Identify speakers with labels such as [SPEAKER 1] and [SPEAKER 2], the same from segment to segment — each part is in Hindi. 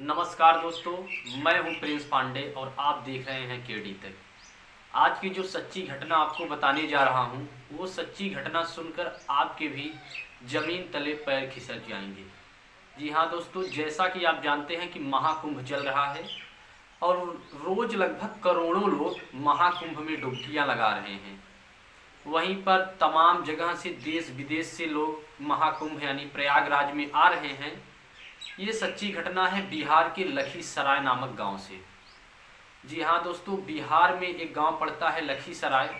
[SPEAKER 1] नमस्कार दोस्तों, मैं हूं प्रिंस पांडे और आप देख रहे हैं केडी तक। आज की जो सच्ची घटना आपको बताने जा रहा हूं, वो सच्ची घटना सुनकर आपके भी ज़मीन तले पैर खिसक जाएंगे। जी हाँ दोस्तों, जैसा कि आप जानते हैं कि महाकुंभ चल रहा है और रोज़ लगभग करोड़ों लोग महाकुंभ में डुबकियां लगा रहे हैं। वहीं पर तमाम जगह से देश विदेश से लोग महाकुंभ यानी प्रयागराज में आ रहे हैं। ये सच्ची घटना है बिहार के लखीसराय नामक गांव से। जी हाँ दोस्तों, बिहार में एक गांव पड़ता है लखीसराय।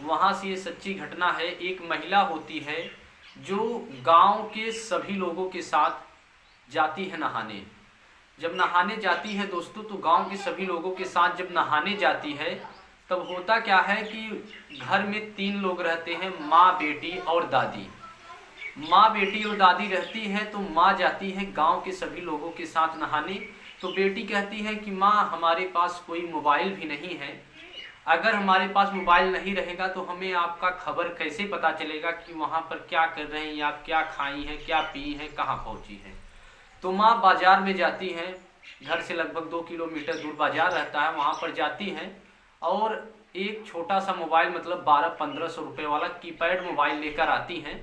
[SPEAKER 1] वहाँ से ये सच्ची घटना है। एक महिला होती है जो गांव के सभी लोगों के साथ जाती है नहाने। जब नहाने जाती है दोस्तों, तो गांव के सभी लोगों के साथ जब नहाने जाती है तब होता क्या है कि घर में 3 लोग रहते हैं, माँ, बेटी और दादी। माँ, बेटी और दादी रहती है तो माँ जाती है गांव के सभी लोगों के साथ नहाने। तो बेटी कहती है कि माँ, हमारे पास कोई मोबाइल भी नहीं है। अगर हमारे पास मोबाइल नहीं रहेगा तो हमें आपका खबर कैसे पता चलेगा कि वहाँ पर क्या कर रहे हैं, आप क्या खाई हैं, क्या पी हैं, कहाँ पहुँची हैं। तो माँ बाजार में जाती हैं। घर से लगभग 2 किलोमीटर दूर बाजार रहता है, वहाँ पर जाती हैं और एक छोटा सा मोबाइल मतलब 1200-1500 रुपये वाला कीपैड मोबाइल लेकर आती हैं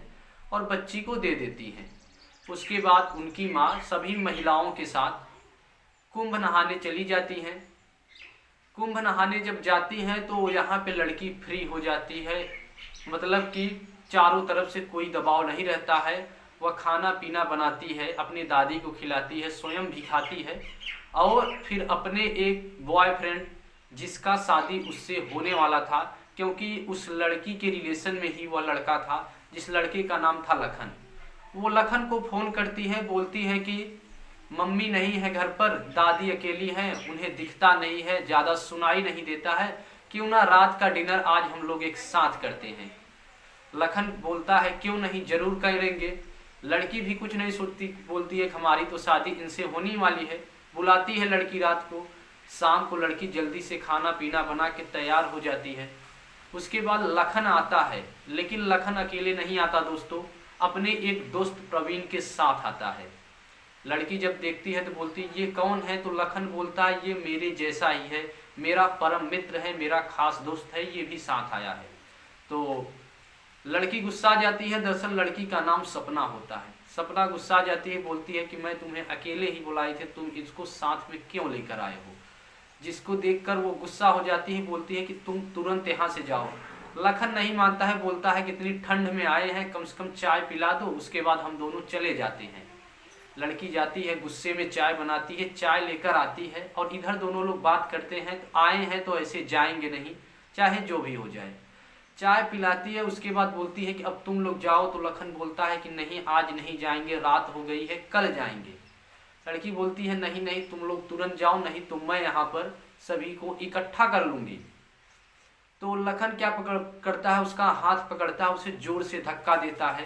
[SPEAKER 1] और बच्ची को दे देती हैं। उसके बाद उनकी माँ सभी महिलाओं के साथ कुंभ नहाने चली जाती हैं। कुंभ नहाने जब जाती हैं तो यहाँ पे लड़की फ्री हो जाती है, मतलब कि चारों तरफ से कोई दबाव नहीं रहता है। वह खाना पीना बनाती है, अपनी दादी को खिलाती है, स्वयं भी खाती है और फिर अपने एक बॉयफ्रेंड जिसका शादी उससे होने वाला था, क्योंकि उस लड़की के रिलेशन में ही वह लड़का था जिस लड़के का नाम था लखन। वो लखन को फ़ोन करती है, बोलती है कि मम्मी नहीं है घर पर, दादी अकेली हैं, उन्हें दिखता नहीं है, ज़्यादा सुनाई नहीं देता है, क्यों ना रात का डिनर आज हम लोग एक साथ करते हैं। लखन बोलता है क्यों नहीं, ज़रूर करेंगे। लड़की भी कुछ नहीं सोचती, बोलती है हमारी तो शादी इनसे होने वाली है। बुलाती है लड़की रात को। शाम को लड़की जल्दी से खाना पीना बना के तैयार हो जाती है। उसके बाद लखन आता है, लेकिन लखन अकेले नहीं आता दोस्तों, अपने एक दोस्त प्रवीण के साथ आता है। लड़की जब देखती है तो बोलती है ये कौन है, तो लखन बोलता है ये मेरे जैसा ही है, मेरा परम मित्र है, मेरा खास दोस्त है, ये भी साथ आया है। तो लड़की गुस्सा जाती है। दरअसल लड़की का नाम सपना होता है। सपना गुस्सा जाती है, बोलती है कि मैं तुम्हें अकेले ही बुलाई थी, तुम इसको साथ में क्यों लेकर आए हो। जिसको देखकर वो गुस्सा हो जाती है, बोलती है कि तुम तुरंत यहाँ से जाओ। लखन नहीं मानता है, बोलता है कि इतनी ठंड में आए हैं, कम से कम चाय पिला दो, उसके बाद हम दोनों चले जाते हैं। लड़की जाती है, गुस्से में चाय बनाती है, चाय लेकर आती है और इधर दोनों लोग बात करते हैं। तो आए हैं तो ऐसे जाएंगे नहीं, चाहे जो भी हो जाए। चाय पिलाती है, उसके बाद बोलती है कि अब तुम लोग जाओ। तो लखन बोलता है कि नहीं, आज नहीं जाएंगे, रात हो गई है, कल जाएंगे। लड़की बोलती है नहीं नहीं, तुम लोग तुरंत जाओ, नहीं तो मैं यहाँ पर सभी को इकट्ठा कर लूँगी। तो लखन क्या करता है, उसका हाथ पकड़ता है, उसे जोर से धक्का देता है।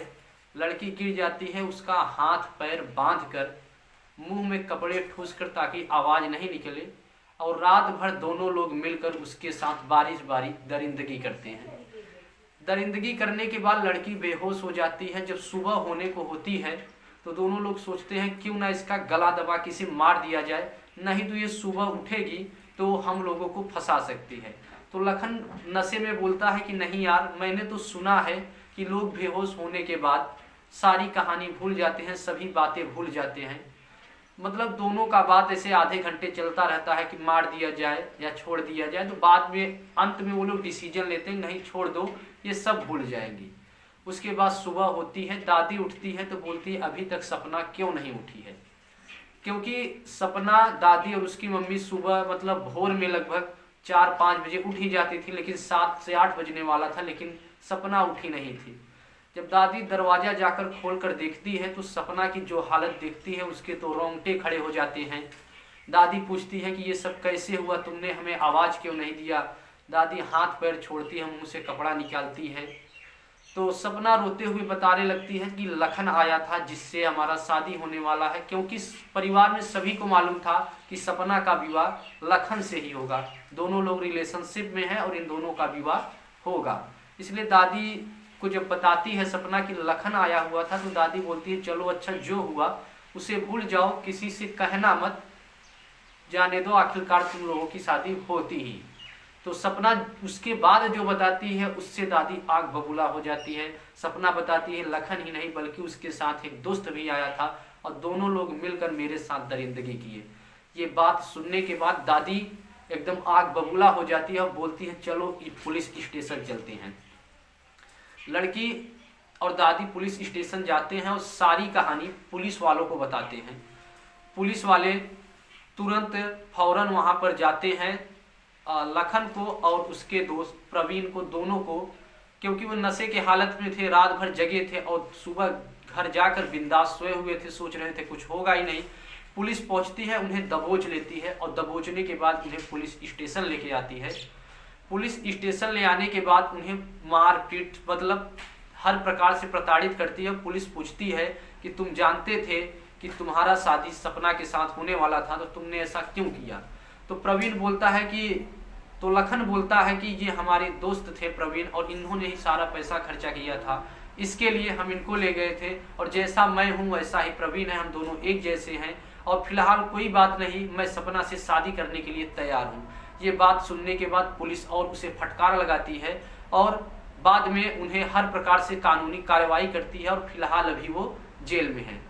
[SPEAKER 1] लड़की गिर जाती है। उसका हाथ पैर बांधकर मुंह में कपड़े ठूसकर ताकि आवाज़ नहीं निकले, और रात भर दोनों लोग मिलकर उसके साथ बारिश बारी दरिंदगी करते हैं। दरिंदगी करने के बाद लड़की बेहोश हो जाती है। जब सुबह होने को होती है तो दोनों लोग सोचते हैं क्यों ना इसका गला दबा के इसे मार दिया जाए, नहीं तो ये सुबह उठेगी तो हम लोगों को फंसा सकती है। तो लखन नशे में बोलता है कि नहीं यार, मैंने तो सुना है कि लोग बेहोश होने के बाद सारी कहानी भूल जाते हैं, सभी बातें भूल जाते हैं। मतलब दोनों का बात ऐसे आधे घंटे चलता रहता है कि मार दिया जाए या छोड़ दिया जाए। तो बाद में अंत में वो लोग डिसीजन लेते हैं नहीं, छोड़ दो, ये सब भूल जाएंगी। उसके बाद सुबह होती है, दादी उठती है तो बोलती है अभी तक सपना क्यों नहीं उठी है। क्योंकि सपना, दादी और उसकी मम्मी सुबह मतलब भोर में लगभग 4-5 बजे उठ ही जाती थी, लेकिन 7 से 8 बजने वाला था, लेकिन सपना उठी नहीं थी। जब दादी दरवाज़ा जाकर खोल कर देखती है तो सपना की जो हालत देखती है उसके तो रोंगटे खड़े हो जाते हैं। दादी पूछती है कि ये सब कैसे हुआ, तुमने हमें आवाज़ क्यों नहीं दिया। दादी हाथ पैर छोड़ती है, मुंह से कपड़ा निकालती है। तो सपना रोते हुए बताने लगती है कि लखन आया था जिससे हमारा शादी होने वाला है, क्योंकि परिवार में सभी को मालूम था कि सपना का विवाह लखन से ही होगा। दोनों लोग रिलेशनशिप में हैं और इन दोनों का विवाह होगा। इसलिए दादी को जब बताती है सपना कि लखन आया हुआ था, तो दादी बोलती है चलो अच्छा जो हुआ उसे भूल जाओ, किसी से कहना मत, जाने दो, आखिरकार तुम लोगों की शादी होती ही। तो सपना उसके बाद जो बताती है उससे दादी आग बबूला हो जाती है। सपना बताती है लखन ही नहीं बल्कि उसके साथ एक दोस्त भी आया था और दोनों लोग मिलकर मेरे साथ दरिंदगी किए। ये बात सुनने के बाद दादी एकदम आग बबूला हो जाती है और बोलती है चलो पुलिस स्टेशन चलते हैं। लड़की और दादी पुलिस स्टेशन जाते हैं और सारी कहानी पुलिस वालों को बताते हैं। पुलिस वाले तुरंत फौरन वहां पर जाते हैं। लखन को और उसके दोस्त प्रवीण को, दोनों को, क्योंकि वो नशे के हालत में थे, रात भर जगे थे और सुबह घर जाकर बिंदास सोए हुए थे, सोच रहे थे कुछ होगा ही नहीं। पुलिस पहुंचती है, उन्हें दबोच लेती है और दबोचने के बाद उन्हें पुलिस स्टेशन लेके आती है। पुलिस स्टेशन ले आने के बाद उन्हें मारपीट मतलब हर प्रकार से प्रताड़ित करती है। पुलिस पूछती है कि तुम जानते थे कि तुम्हारा शादी सपना के साथ होने वाला था, तो तुमने ऐसा क्यों किया? तो प्रवीण बोलता है कि तो लखन बोलता है कि ये हमारे दोस्त थे प्रवीण और इन्होंने ही सारा पैसा खर्चा किया था, इसके लिए हम इनको ले गए थे और जैसा मैं हूँ वैसा ही प्रवीण है, हम दोनों एक जैसे हैं और फिलहाल कोई बात नहीं, मैं सपना से शादी करने के लिए तैयार हूँ। ये बात सुनने के बाद पुलिस और उसे फटकार लगाती है और बाद में उन्हें हर प्रकार से कानूनी कार्रवाई करती है और फिलहाल अभी वो जेल में है।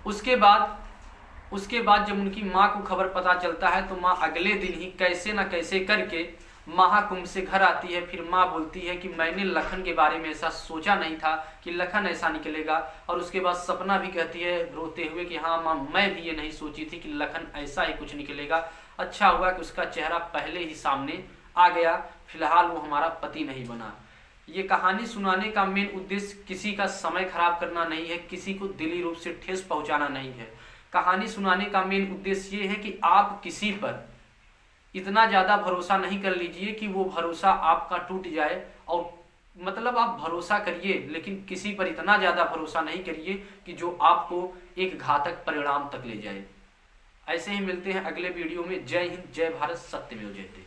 [SPEAKER 1] उसके बाद जब उनकी माँ को खबर पता चलता है तो माँ अगले दिन ही कैसे न कैसे करके महाकुंभ से घर आती है। फिर माँ बोलती है कि मैंने लखन के बारे में ऐसा सोचा नहीं था कि लखन ऐसा निकलेगा। और उसके बाद सपना भी कहती है रोते हुए कि हाँ माँ, मैं भी ये नहीं सोची थी कि लखन ऐसा ही कुछ निकलेगा। अच्छा हुआ कि उसका चेहरा पहले ही सामने आ गया, फिलहाल वो हमारा पति नहीं बना। ये कहानी सुनाने का मेन उद्देश्य किसी का समय खराब करना नहीं है, किसी को दिली रूप से ठेस पहुंचाना नहीं है। कहानी सुनाने का मेन उद्देश्य ये है कि आप किसी पर इतना ज़्यादा भरोसा नहीं कर लीजिए कि वो भरोसा आपका टूट जाए। और मतलब आप भरोसा करिए लेकिन किसी पर इतना ज़्यादा भरोसा नहीं करिए कि जो आपको एक घातक परिणाम तक ले जाए। ऐसे ही मिलते हैं अगले वीडियो में। जय हिंद, जय भारत, सत्यमेव जयते।